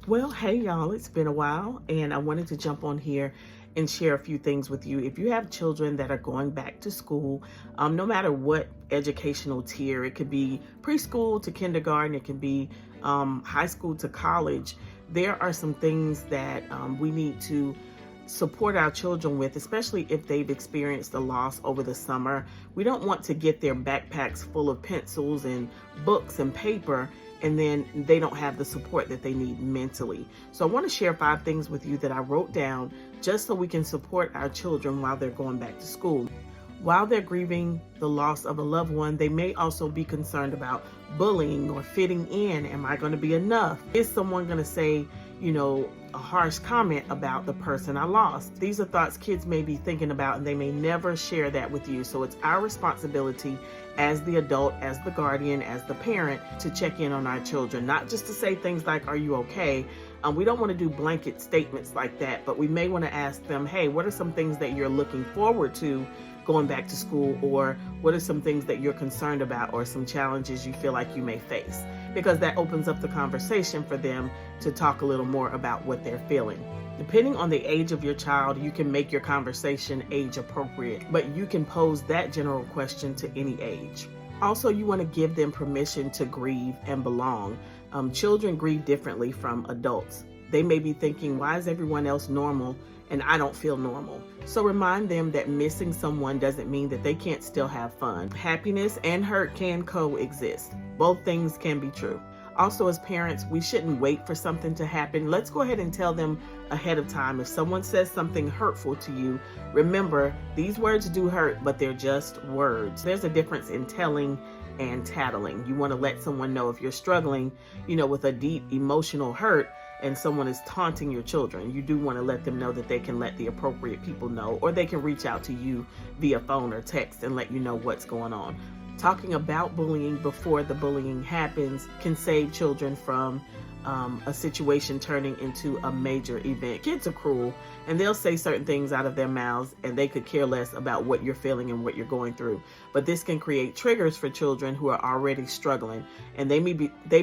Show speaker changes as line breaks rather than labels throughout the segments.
Well, hey y'all, it's been a while and I wanted to jump on here and share a few things with you. If you have children that are going back to school, no matter what educational tier, it could be preschool to kindergarten, it can be high school to college, there are some things that we need to support our children with, especially if they've experienced a loss over the summer. We don't want to get their backpacks full of pencils and books and paper and then they don't have the support that they need mentally. So I want to share 5 things with you that I wrote down just so we can support our children while they're going back to school. While they're grieving the loss of a loved one, they may also be concerned about bullying or fitting in. Am I going to be enough? Is someone going to say, a harsh comment about the person I lost? These are thoughts kids may be thinking about and they may never share that with you. So it's our responsibility as the adult, as the guardian, as the parent to check in on our children, not just to say things like, are you okay? We don't want to do blanket statements like that, but we may want to ask them, hey, what are some things that you're looking forward to going back to school, or what are some things that you're concerned about or some challenges you feel like you may face? Because that opens up the conversation for them to talk a little more about what they're feeling. Depending on the age of your child, you can make your conversation age appropriate, but you can pose that general question to any age. Also, you want to give them permission to grieve and belong. Children grieve differently from adults. They may be thinking, why is everyone else normal and I don't feel normal? So remind them that missing someone doesn't mean that they can't still have fun. Happiness and hurt can coexist. Both things can be true. Also, as parents, we shouldn't wait for something to happen. Let's go ahead and tell them ahead of time. If someone says something hurtful to you, remember, these words do hurt, but they're just words. There's a difference in telling and tattling. You want to let someone know if you're struggling, with a deep emotional hurt and someone is taunting your children. You do want to let them know that they can let the appropriate people know, or they can reach out to you via phone or text and let you know what's going on. Talking about bullying before the bullying happens can save children from a situation turning into a major event. Kids are cruel and they'll say certain things out of their mouths and they could care less about what you're feeling and what you're going through. But this can create triggers for children who are already struggling, and they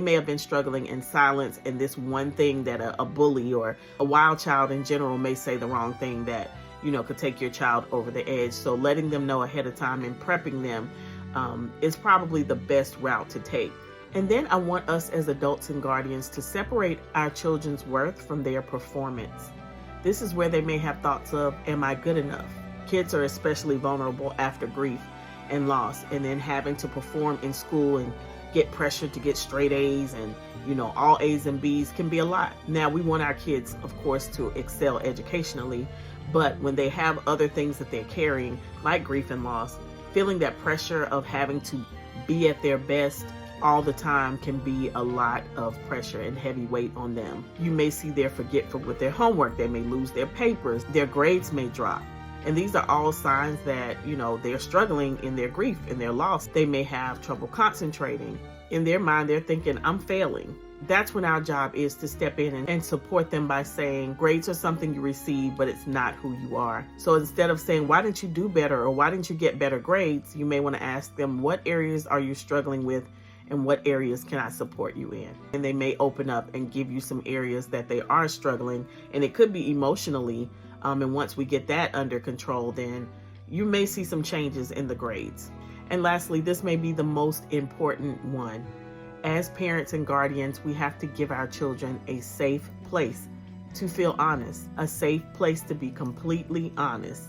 may have been struggling in silence, and this one thing that a bully or a wild child in general may say the wrong thing that could take your child over the edge. So letting them know ahead of time and prepping them is probably the best route to take. And then I want us as adults and guardians to separate our children's worth from their performance. This is where they may have thoughts of, am I good enough? Kids are especially vulnerable after grief and loss, and then having to perform in school and get pressured to get straight A's and, all A's and B's can be a lot. Now, we want our kids, of course, to excel educationally, but when they have other things that they're carrying, like grief and loss, feeling that pressure of having to be at their best all the time can be a lot of pressure and heavy weight on them. You may see they're forgetful with their homework. They may lose their papers. Their grades may drop. And these are all signs that, they're struggling in their grief and their loss. They may have trouble concentrating. In their mind, they're thinking, I'm failing. That's when our job is to step in and support them by saying, grades are something you receive, but it's not who you are. So instead of saying, why didn't you do better, or why didn't you get better grades, you may want to ask them, what areas are you struggling with and what areas can I support you in? And they may open up and give you some areas that they are struggling, and it could be emotionally. And once we get that under control, then you may see some changes in the grades. And lastly, this may be the most important one. As parents and guardians, we have to give our children a safe place to feel honest, a safe place to be completely honest.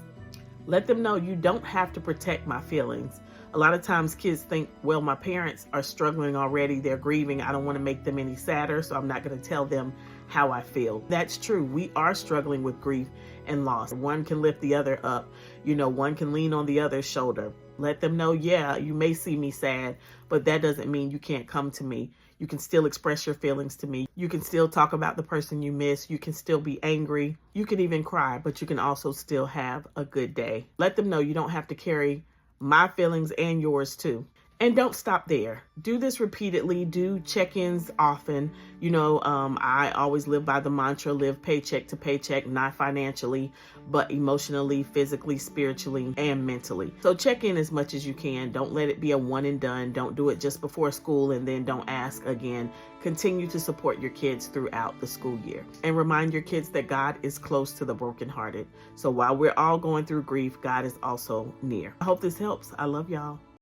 Let them know you don't have to protect my feelings. A lot of times kids think, well, my parents are struggling already. They're grieving. I don't want to make them any sadder, so I'm not going to tell them how I feel. That's true. We are struggling with grief and loss. One can lift the other up. One can lean on the other's shoulder. Let them know, yeah, you may see me sad, but that doesn't mean you can't come to me. You can still express your feelings to me. You can still talk about the person you miss. You can still be angry. You can even cry, but you can also still have a good day. Let them know you don't have to carry my feelings and yours too. And don't stop there. Do this repeatedly. Do check-ins often. I always live by the mantra, live paycheck to paycheck, not financially, but emotionally, physically, spiritually, and mentally. So check in as much as you can. Don't let it be a one and done. Don't do it just before school and then don't ask again. Continue to support your kids throughout the school year. And remind your kids that God is close to the brokenhearted. So while we're all going through grief, God is also near. I hope this helps. I love y'all.